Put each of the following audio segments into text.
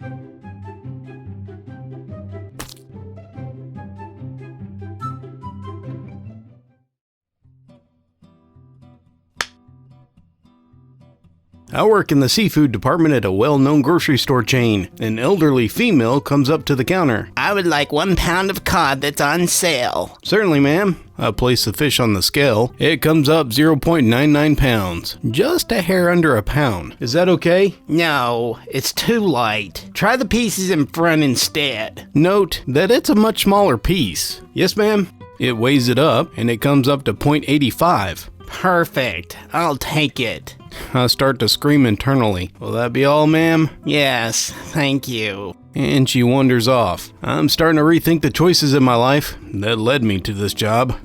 I work in the seafood department at a well-known grocery store chain. An elderly female comes up to the counter. I would like 1 pound of cod that's on sale. Certainly, ma'am. I place the fish on the scale. It comes up 0.99 pounds. Just a hair under a pound. Is that okay? No, it's too light. Try the pieces in front instead. Note that it's a much smaller piece. Yes, ma'am. It weighs it up, and it comes up to 0.85. Perfect. I'll take it. I start to scream internally. Will that be all, ma'am? Yes, thank you. And she wanders off. I'm starting to rethink the choices in my life that led me to this job.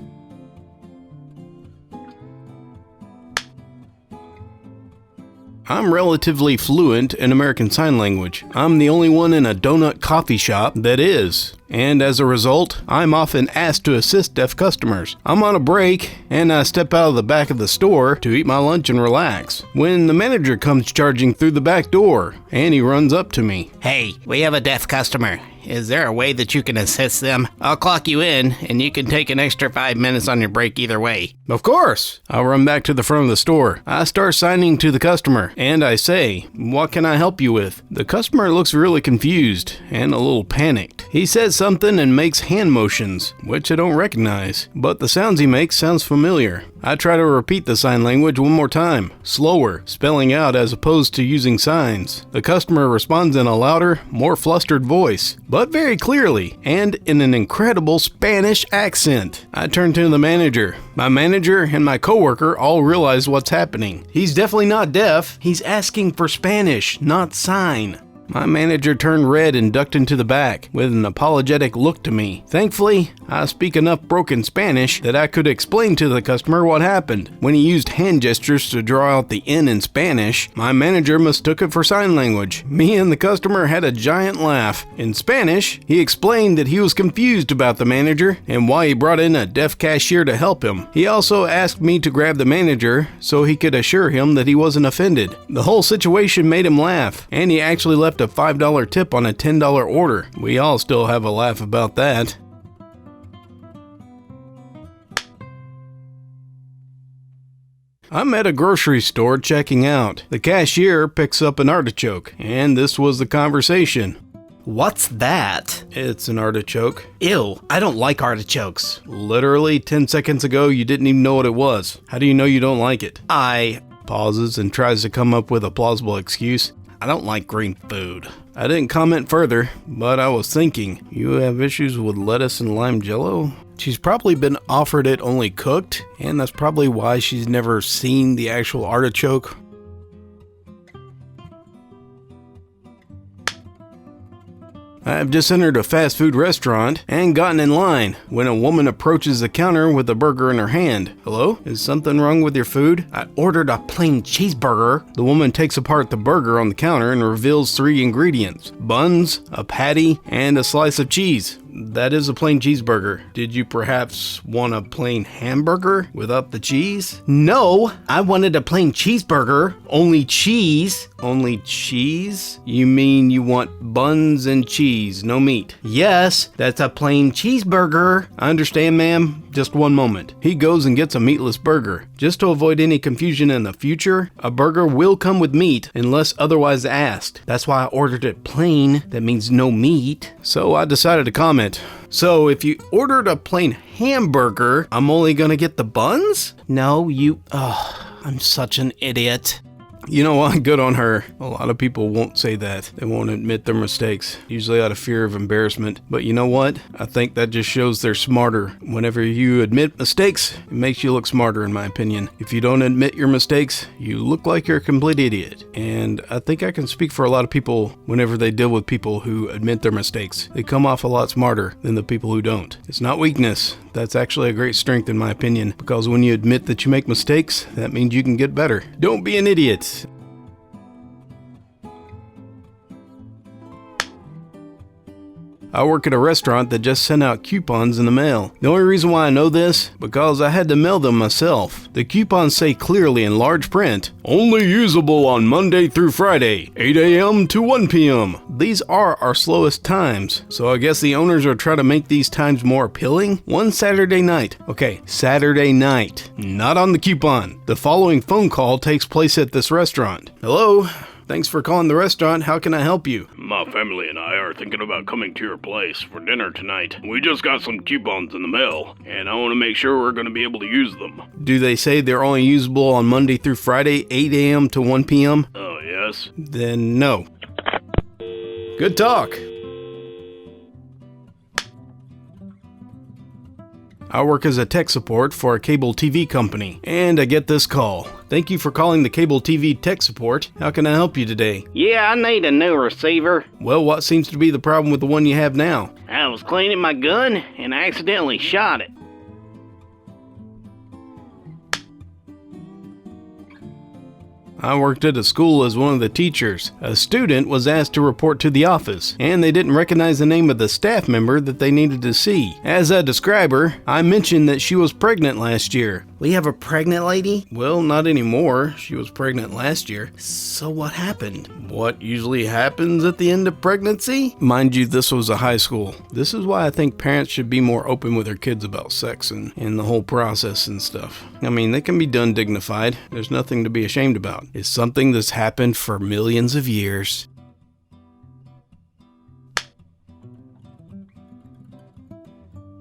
I'm relatively fluent in American Sign Language. I'm the only one in a donut coffee shop that is. And as a result, I'm often asked to assist deaf customers. I'm on a break, and I step out of the back of the store to eat my lunch and relax, when the manager comes charging through the back door, and he runs up to me. Hey, we have a deaf customer. Is there a way that you can assist them? I'll clock you in, and you can take an extra 5 minutes on your break either way. Of course! I'll run back to the front of the store. I start signing to the customer, and I say, "What can I help you with?" The customer looks really confused and a little panicked. He says something and makes hand motions, which I don't recognize, but the sounds he makes sounds familiar. I try to repeat the sign language one more time, slower, spelling out as opposed to using signs. The customer responds in a louder, more flustered voice, but very clearly, and in an incredible Spanish accent. I turn to the manager. My manager and my coworker all realize what's happening. He's definitely not deaf. He's asking for Spanish, not sign. My manager turned red and ducked into the back with an apologetic look to me. Thankfully, I speak enough broken Spanish that I could explain to the customer what happened. When he used hand gestures to draw out the N in Spanish, my manager mistook it for sign language. Me and the customer had a giant laugh. In Spanish, he explained that he was confused about the manager and why he brought in a deaf cashier to help him. He also asked me to grab the manager so he could assure him that he wasn't offended. The whole situation made him laugh, and he actually left a $5 tip on a $10 order. We all still have a laugh about that. I'm at a grocery store checking out. The cashier picks up an artichoke, and this was the conversation. What's that? It's an artichoke. Ew, I don't like artichokes. Literally 10 seconds ago, you didn't even know what it was. How do you know you don't like it? Pauses and tries to come up with a plausible excuse. I don't like green food. I didn't comment further, but I was thinking, you have issues with lettuce and lime jello? She's probably been offered it only cooked, and that's probably why she's never seen the actual artichoke. I've just entered a fast food restaurant and gotten in line when a woman approaches the counter with a burger in her hand. Hello? Is something wrong with your food? I ordered a plain cheeseburger. The woman takes apart the burger on the counter and reveals 3 ingredients: buns, a patty, and a slice of cheese. That is a plain cheeseburger. Did you perhaps want a plain hamburger without the cheese? No, I wanted a plain cheeseburger. Only cheese. Only cheese? You mean you want buns and cheese, no meat? Yes, that's a plain cheeseburger. I understand, ma'am. Just one moment. He goes and gets a meatless burger. Just to avoid any confusion in the future, a burger will come with meat unless otherwise asked. That's why I ordered it plain. That means no meat. So I decided to comment. So if you ordered a plain hamburger, I'm only gonna get the buns? No, I'm such an idiot. You know what? Good on her. A lot of people won't say that. They won't admit their mistakes, usually out of fear of embarrassment. But you know what? I think that just shows they're smarter. Whenever you admit mistakes, it makes you look smarter, in my opinion. If you don't admit your mistakes, you look like you're a complete idiot. And I think I can speak for a lot of people whenever they deal with people who admit their mistakes. They come off a lot smarter than the people who don't. It's not weakness. That's actually a great strength, in my opinion, because when you admit that you make mistakes, that means you can get better. Don't be an idiot. I work at a restaurant that just sent out coupons in the mail. The only reason why I know this, because I had to mail them myself. The coupons say clearly in large print, only usable on Monday through Friday, 8 a.m. to 1 p.m. These are our slowest times, so I guess the owners are trying to make these times more appealing. One Saturday night. Okay, Saturday night. Not on the coupon. The following phone call takes place at this restaurant. Hello? Thanks for calling the restaurant. How can I help you? My family and I are thinking about coming to your place for dinner tonight. We just got some coupons in the mail, and I want to make sure we're going to be able to use them. Do they say they're only usable on Monday through Friday, 8 a.m. to 1 p.m.? Oh, yes? Then no. Good talk. I work as a tech support for a cable TV company, and I get this call. Thank you for calling the cable TV tech support. How can I help you today? Yeah, I need a new receiver. Well, what seems to be the problem with the one you have now? I was cleaning my gun and I accidentally shot it. I worked at a school as one of the teachers. A student was asked to report to the office, and they didn't recognize the name of the staff member that they needed to see. As I describe her, I mentioned that she was pregnant last year. We have a pregnant lady? Well, not anymore. She was pregnant last year. So what happened? What usually happens at the end of pregnancy? Mind you, this was a high school. This is why I think parents should be more open with their kids about sex and the whole process and stuff. I mean, they can be done dignified. There's nothing to be ashamed about. It's something that's happened for millions of years.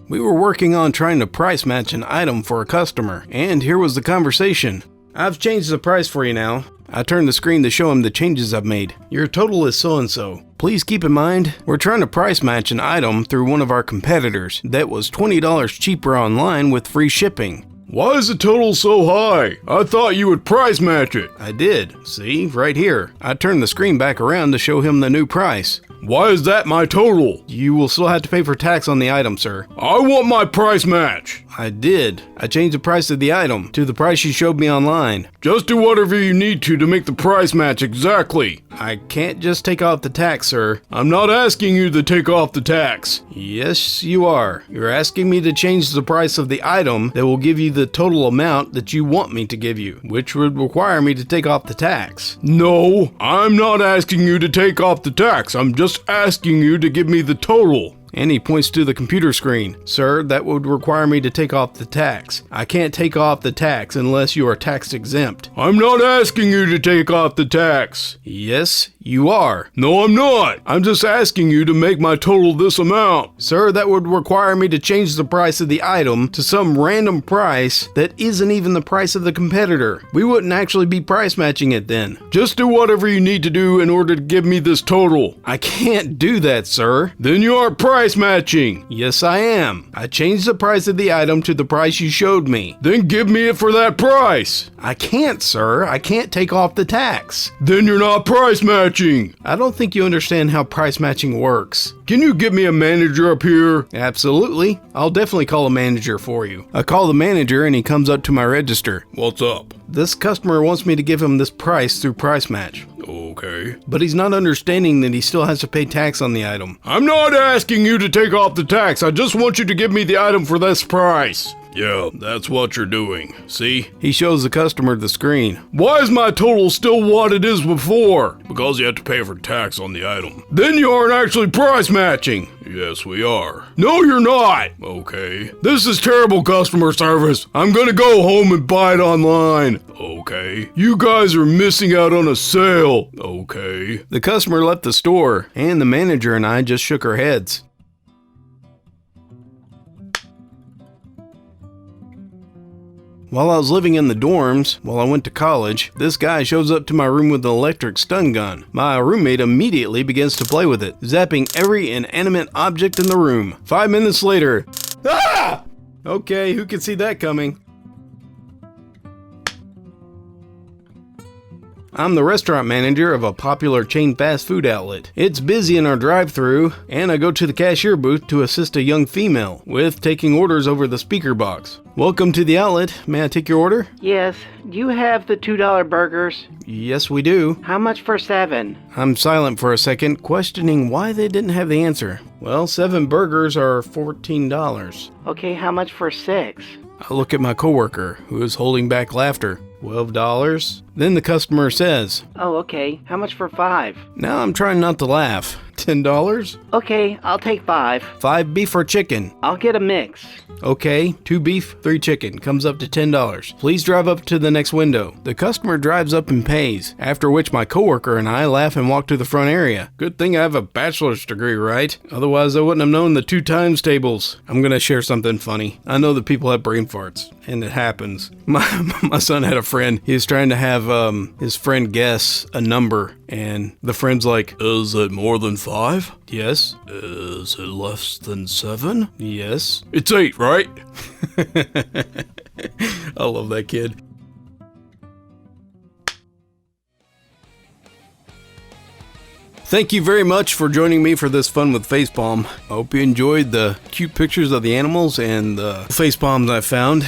We were working on trying to price match an item for a customer, and here was the conversation. I've changed the price for you now. I turned the screen to show him the changes I've made. Your total is so-and-so. Please keep in mind, we're trying to price match an item through one of our competitors that was $20 cheaper online with free shipping. Why is the total so high? I thought you would price match it. I did. See, right here. I turned the screen back around to show him the new price. Why is that my total? You will still have to pay for tax on the item, sir. I want my price match. I did. I changed the price of the item to the price you showed me online. Just do whatever you need to make the price match exactly. I can't just take off the tax, sir. I'm not asking you to take off the tax. Yes, you are. You're asking me to change the price of the item that will give you the total amount that you want me to give you, which would require me to take off the tax. No, I'm not asking you to take off the tax. I'm just asking you to give me the total. And he points to the computer screen. Sir, that would require me to take off the tax. I can't take off the tax unless you are tax exempt. I'm not asking you to take off the tax. Yes, you are. No, I'm not. I'm just asking you to make my total this amount. Sir, that would require me to change the price of the item to some random price that isn't even the price of the competitor. We wouldn't actually be price matching it then. Just do whatever you need to do in order to give me this total. I can't do that, sir. Then you are price matching. Yes, I am. I changed the price of the item to the price you showed me. Then give me it for that price. I can't, sir. I can't take off the tax. Then you're not price matching. I don't think you understand how price matching works. Can you get me a manager up here? Absolutely. I'll definitely call a manager for you. I call the manager and he comes up to my register. What's up? This customer wants me to give him this price through Price Match. Okay. But he's not understanding that he still has to pay tax on the item. I'm not asking you to take off the tax. I just want you to give me the item for this price. Yeah, that's what you're doing. See? He shows the customer the screen. Why is my total still what it is before? Because you have to pay for tax on the item. Then you aren't actually price matching. Yes, we are. No, you're not. Okay. This is terrible customer service. I'm gonna go home and buy it online. Okay. You guys are missing out on a sale. Okay. The customer left the store, and the manager and I just shook our heads. While I was living in the dorms, while I went to college, this guy shows up to my room with an electric stun gun. My roommate immediately begins to play with it, zapping every inanimate object in the room. 5 minutes later, ah! Okay, who could see that coming? I'm the restaurant manager of a popular chain fast food outlet. It's busy in our drive-thru, and I go to the cashier booth to assist a young female with taking orders over the speaker box. Welcome to the outlet. May I take your order? Yes. Do you have the $2 burgers? Yes, we do. How much for 7? I'm silent for a second, questioning why they didn't have the answer. Well, 7 burgers are $14. Okay, how much for 6? I look at my coworker, who is holding back laughter. $12. Then the customer says, Oh, okay. How much for 5? now I'm trying not to laugh. $10? Okay, I'll take 5. 5 beef or chicken? I'll get a mix. Okay, 2 beef, 3 chicken, comes up to $10. Please drive up to the next window. The customer drives up and pays, after which my coworker and I laugh and walk to the front area. Good thing I have a bachelor's degree, right? Otherwise I wouldn't have known the 2 times tables. I'm gonna share something funny. I know that people have brain farts, and it happens. My son had a friend, he was trying to have his friend guess a number, and the friend's like, Is it more than 5? yes, Is it less than 7? yes. It's 8, right? I love that kid. Thank you very much for joining me for this Fun with Facepalm. I hope you enjoyed the cute pictures of the animals and the facepalms I found.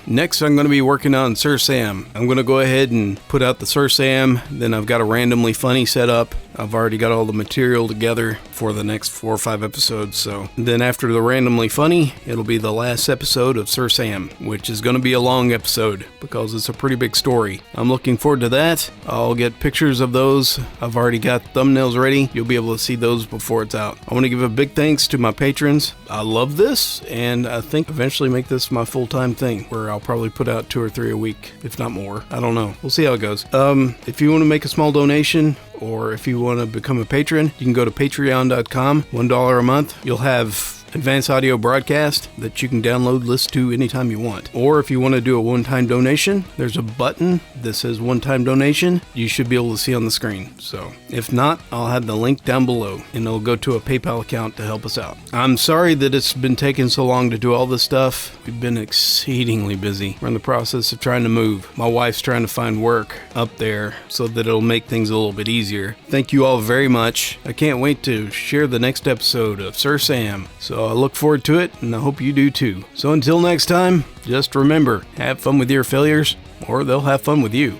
Next, I'm going to be working on Sir Sam. I'm going to go ahead and put out the Sir Sam, then I've got a randomly funny set up. I've already got all the material together for the next 4 or 5 episodes, so then after the randomly funny, it'll be the last episode of Sir Sam, which is going to be a long episode because it's a pretty big story. I'm looking forward to that. I'll get pictures of those. I've already got thumbnails ready. You'll be able to see those before it's out. I want to give a big thanks to my patrons. I love this, and I think eventually make this my full-time thing, where I'll probably put out 2 or 3 a week, if not more. I don't know. We'll see how it goes. If you want to make a small donation, or if you want to become a patron, you can go to patreon.com, $1 a month. You'll have advanced audio broadcast that you can download, listen to anytime you want. Or if you want to do a one-time donation, there's a button that says one-time donation. You should be able to see on the screen. So if not, I'll have the link down below, and it'll go to a PayPal account to help us out. I'm sorry that it's been taking so long to do all this stuff. We've been exceedingly busy. We're in the process of trying to move. My wife's trying to find work up there so that it'll make things a little bit easier. Thank you all very much. I can't wait to share the next episode of Sir Sam. So I look forward to it, and I hope you do too. So until next time, just remember, have fun with your failures, or they'll have fun with you.